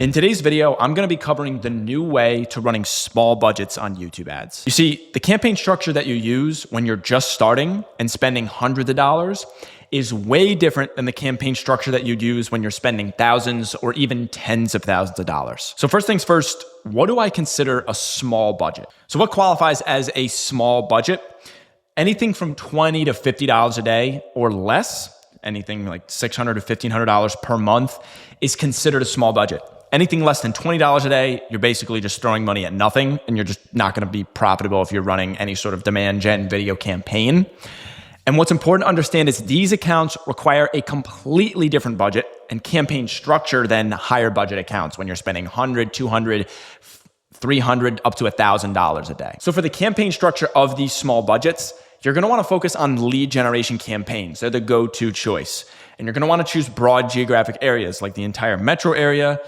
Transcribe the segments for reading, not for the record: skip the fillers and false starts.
In today's video, I'm going to be covering the new way to running small budgets on YouTube ads. You see, the campaign structure that you use when you're just starting and spending hundreds of dollars is way different than the campaign structure that you'd use when you're spending thousands or even tens of thousands of dollars. So first things first, what do I consider a small budget? So what qualifies as a small budget? Anything from $20 to $50 a day or less, anything like $600 to $1,500 per month is considered a small budget. Anything less than $20 a day, you're basically just throwing money at nothing, and you're just not going to be profitable if you're running any sort of demand gen video campaign. And what's important to understand is these accounts require a completely different budget and campaign structure than higher budget accounts when you're spending $100, $200, $300, up to $1,000 a day. So for the campaign structure of these small budgets, you're going to want to focus on lead generation campaigns. They're the go-to choice. And you're going to want to choose broad geographic areas like the entire metro area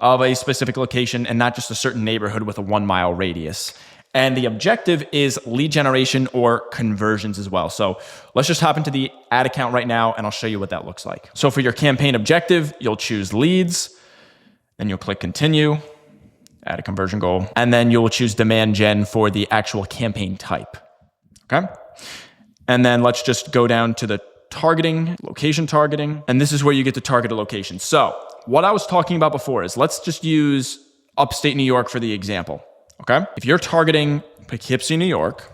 of a specific location and not just a certain neighborhood with a 1 mile radius. And the objective is lead generation or conversions as well. So let's just hop into the ad account right now and I'll show you what that looks like. So for your campaign objective, you'll choose leads, then you'll click continue, add a conversion goal, and then you'll choose demand gen for the actual campaign type. Okay. And then let's just go down to the targeting, location targeting, and this is where you get to target a location. So what I was talking about before is let's just use upstate New York for the example, okay? If you're targeting Poughkeepsie, New York,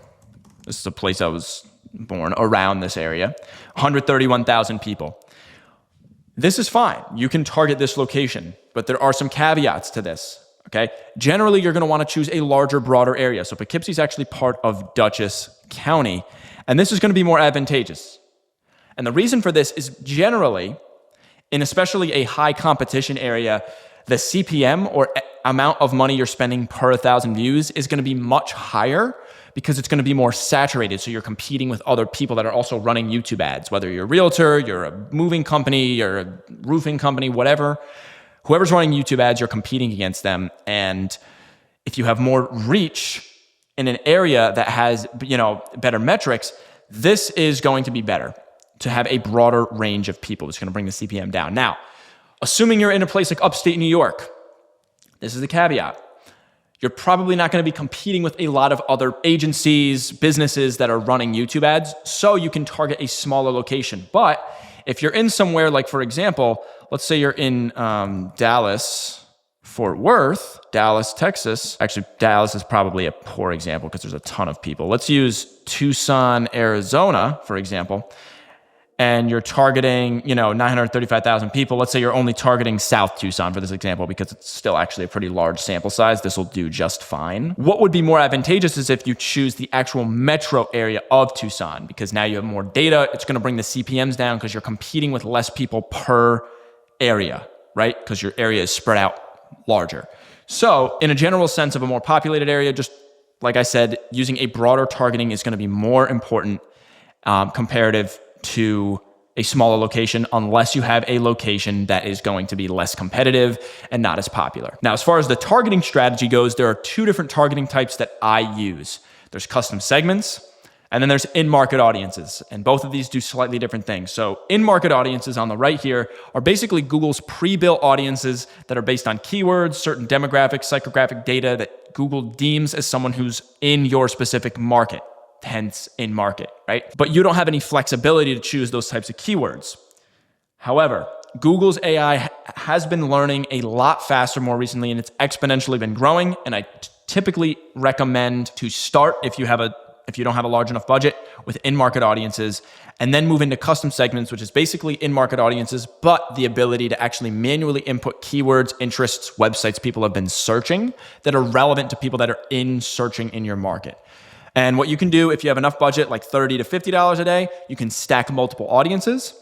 this is a place I was born, around this area, 131,000 people. This is fine. You can target this location, but there are some caveats to this, okay? Generally, you're gonna wanna choose a larger, broader area. So Poughkeepsie is actually part of Dutchess County, and this is gonna be more advantageous. And the reason for this is generally, in especially a high competition area, the CPM or amount of money you're spending per 1,000 views is going to be much higher because it's going to be more saturated. So you're competing with other people that are also running YouTube ads, whether you're a realtor, you're a moving company, you're a roofing company, whatever. Whoever's running YouTube ads, you're competing against them. And if you have more reach in an area that has, better metrics, this is going to be better, to have a broader range of people. It's going to bring the CPM down. Now, assuming you're in a place like upstate New York, this is the caveat. You're probably not going to be competing with a lot of other agencies, businesses that are running YouTube ads, so you can target a smaller location. But if you're in somewhere like, for example, let's say you're in Dallas, Fort Worth, Dallas, Texas. Actually, Dallas is probably a poor example because there's a ton of people. Let's use Tucson, Arizona, for example. And you're targeting, 935,000 people. Let's say you're only targeting South Tucson for this example, because it's still actually a pretty large sample size. This will do just fine. What would be more advantageous is if you choose the actual metro area of Tucson, because now you have more data. It's going to bring the CPMs down because you're competing with less people per area, right? Because your area is spread out larger. So in a general sense of a more populated area, just like I said, using a broader targeting is going to be more important comparative to a smaller location, unless you have a location that is going to be less competitive and not as popular. Now, as far as the targeting strategy goes, there are two different targeting types that I use. There's custom segments, and then there's in-market audiences. And both of these do slightly different things. So in-market audiences on the right here are basically Google's pre-built audiences that are based on keywords, certain demographics, psychographic data that Google deems as someone who's in your specific market. Hence in market, right? But you don't have any flexibility to choose those types of keywords. However, Google's AI has been learning a lot faster more recently, and it's exponentially been growing. And I typically recommend to start, if you don't have a large enough budget, with in-market audiences, and then move into custom segments, which is basically in-market audiences, but the ability to actually manually input keywords, interests, websites people have been searching that are relevant to people that are searching in your market. And what you can do if you have enough budget, like $30 to $50 a day, you can stack multiple audiences.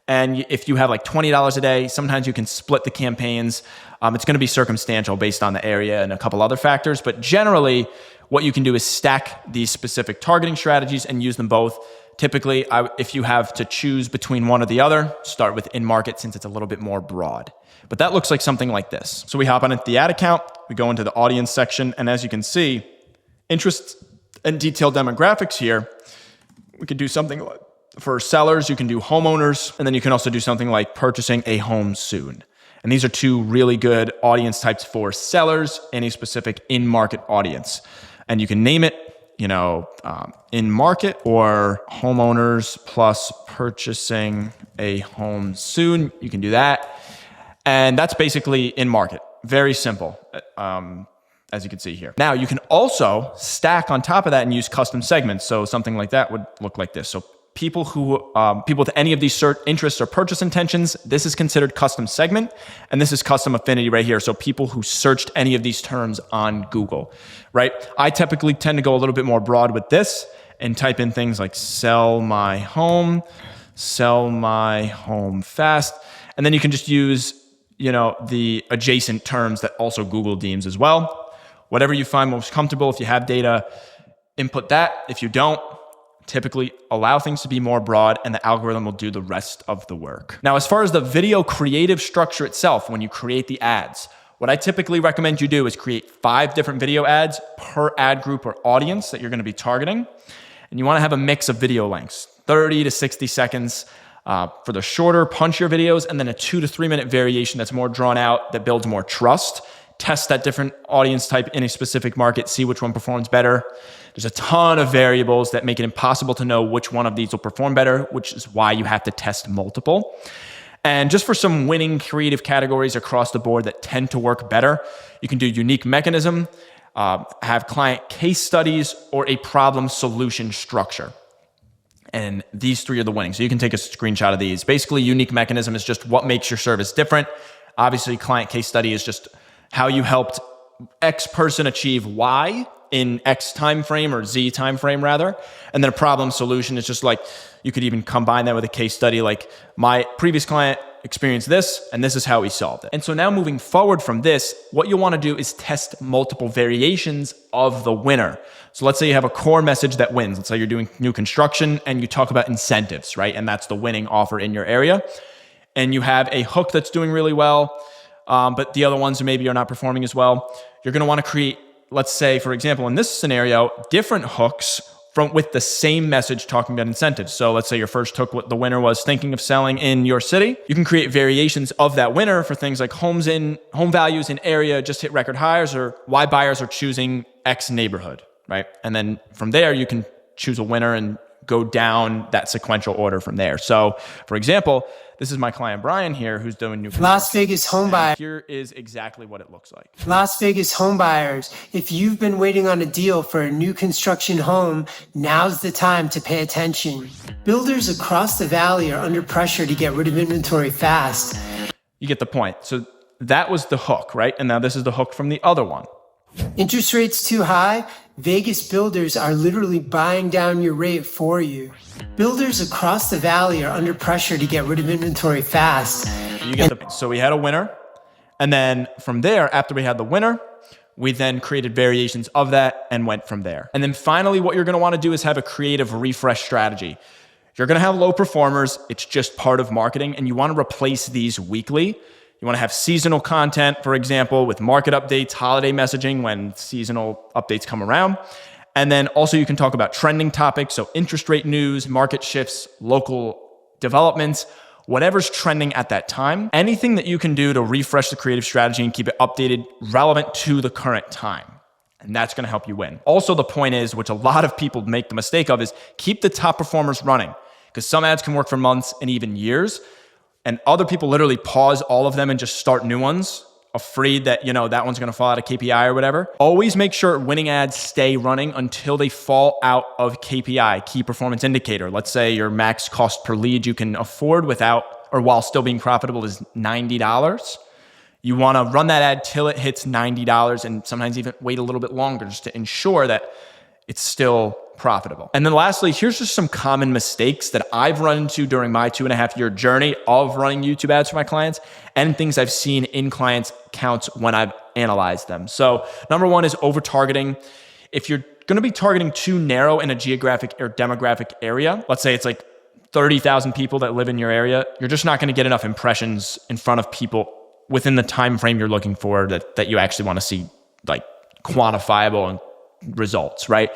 And if you have like $20 a day, sometimes you can split the campaigns. It's going to be circumstantial based on the area and a couple other factors. But generally, what you can do is stack these specific targeting strategies and use them both. Typically, if you have to choose between one or the other, start with in-market since it's a little bit more broad. But that looks like something like this. So we hop on into the ad account, we go into the audience section, and as you can see, interests and detailed demographics here, we could do something for sellers, you can do homeowners, and then you can also do something like purchasing a home soon. And these are two really good audience types for sellers and a specific in-market audience. And you can name it, in market or homeowners plus purchasing a home soon. You can do that. And that's basically in market. Very simple, as you can see here. Now you can also stack on top of that and use custom segments. So something like that would look like this. So people with any of these interests or purchase intentions, this is considered custom segment, and this is custom affinity right here. So people who searched any of these terms on Google, right? I typically tend to go a little bit more broad with this and type in things like sell my home fast. And then you can just use, the adjacent terms that also Google deems as well. Whatever you find most comfortable. If you have data, input that. If you don't, typically allow things to be more broad and the algorithm will do the rest of the work. Now, as far as the video creative structure itself, when you create the ads, what I typically recommend you do is create 5 different video ads per ad group or audience that you're going to be targeting. And you want to have a mix of video lengths, 30 to 60 seconds for the shorter, punchier videos, and then a 2 to 3 minute variation that's more drawn out, that builds more trust. Test that different audience type in a specific market, see which one performs better. There's a ton of variables that make it impossible to know which one of these will perform better, which is why you have to test multiple. And just for some winning creative categories across the board that tend to work better, you can do unique mechanism, have client case studies, or a problem solution structure. And these 3 are the winning. So you can take a screenshot of these. Basically, unique mechanism is just what makes your service different. Obviously, client case study is just how you helped X person achieve Y in X time frame, or Z time frame rather. And then a problem solution is just like, you could even combine that with a case study, like my previous client experienced this and this is how he solved it. And so now moving forward from this, what you'll want to do is test multiple variations of the winner. So let's say you have a core message that wins. Let's say you're doing new construction and you talk about incentives, right? And that's the winning offer in your area. And you have a hook that's doing really well, but the other ones maybe are not performing as well. You're going to want to create, let's say, for example, in this scenario, different hooks with the same message talking about incentives. So let's say your first hook, what the winner was thinking of selling in your city. You can create variations of that winner for things like home values in area just hit record highs, or why buyers are choosing X neighborhood, right? And then from there, you can choose a winner and go down that sequential order from there. So for example, this is my client Brian here, who's doing new Las Vegas home buyers. Here is exactly what it looks like. Las Vegas home buyers. If you've been waiting on a deal for a new construction home, now's the time to pay attention. Builders across the valley are under pressure to get rid of inventory fast. You get the point. So that was the hook, right? And now this is the hook from the other one. Interest rates too high? Vegas builders are literally buying down your rate for you. Builders across the valley are under pressure to get rid of inventory fast. You get the, so we had a winner. And then from there, after we had the winner, we then created variations of that and went from there. And then finally, what you're going to want to do is have a creative refresh strategy. You're going to have low performers. It's just part of marketing. And you want to replace these weekly. You want to have seasonal content, for example, with market updates, holiday messaging when seasonal updates come around. And then also you can talk about trending topics, so interest rate news, market shifts, local developments, whatever's trending at that time. Anything that you can do to refresh the creative strategy and keep it updated, relevant to the current time. And that's going to help you win. Also, the point is, which a lot of people make the mistake of, is keep the top performers running, because some ads can work for months and even years. And other people literally pause all of them and just start new ones, afraid that, that one's going to fall out of KPI or whatever. Always make sure winning ads stay running until they fall out of KPI, key performance indicator. Let's say your max cost per lead you can afford without or while still being profitable is $90. You want to run that ad till it hits $90 and sometimes even wait a little bit longer just to ensure that it's still profitable. And then lastly, here's just some common mistakes that I've run into during my 2.5-year journey of running YouTube ads for my clients, and things I've seen in clients' accounts when I've analyzed them. So number one is over-targeting. If you're going to be targeting too narrow in a geographic or demographic area, let's say it's like 30,000 people that live in your area, you're just not going to get enough impressions in front of people within the time frame you're looking for that you actually want to see like quantifiable results, right?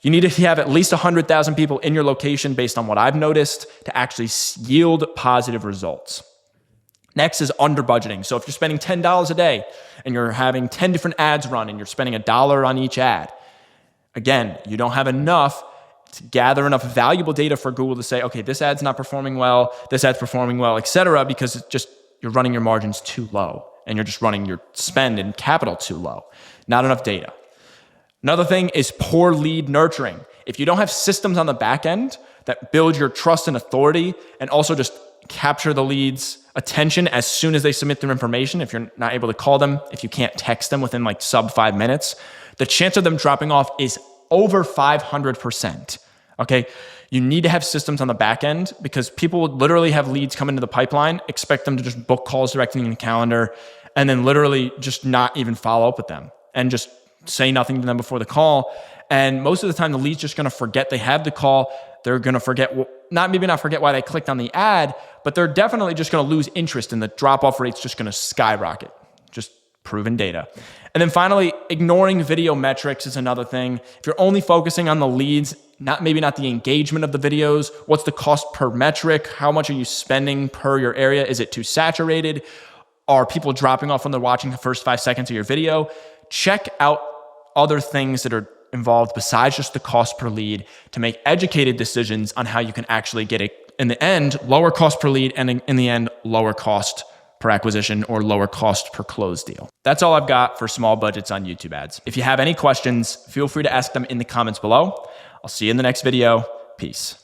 You need to have at least 100,000 people in your location based on what I've noticed to actually yield positive results. Next is under budgeting. So if you're spending $10 a day and you're having 10 different ads run and you're spending $1 on each ad, again, you don't have enough to gather enough valuable data for Google to say, okay, this ad's not performing well, this ad's performing well, et cetera, because it's just, you're running your margins too low and you're just running your spend and capital too low. Not enough data. Another thing is poor lead nurturing. If you don't have systems on the back end that build your trust and authority and also just capture the lead's attention as soon as they submit their information, if you're not able to call them, if you can't text them within like sub 5 minutes, the chance of them dropping off is over 500%. Okay. You need to have systems on the back end because people would literally have leads come into the pipeline, expect them to just book calls directly in the calendar, and then literally just not even follow up with them and just say nothing to them before the call. And most of the time, the lead's just going to forget they have the call. They're going to forget, maybe not forget why they clicked on the ad, but they're definitely just going to lose interest and the drop-off rate's just going to skyrocket. Just proven data. And then finally, ignoring video metrics is another thing. If you're only focusing on the leads, maybe not the engagement of the videos, what's the cost per metric? How much are you spending per your area? Is it too saturated? Are people dropping off when they're watching the first 5 seconds of your video? Check out other things that are involved besides just the cost per lead to make educated decisions on how you can actually get it, in the end, lower cost per lead, and in the end, lower cost per acquisition or lower cost per closed deal. That's all I've got for small budgets on YouTube ads. If you have any questions, feel free to ask them in the comments below. I'll see you in the next video. Peace.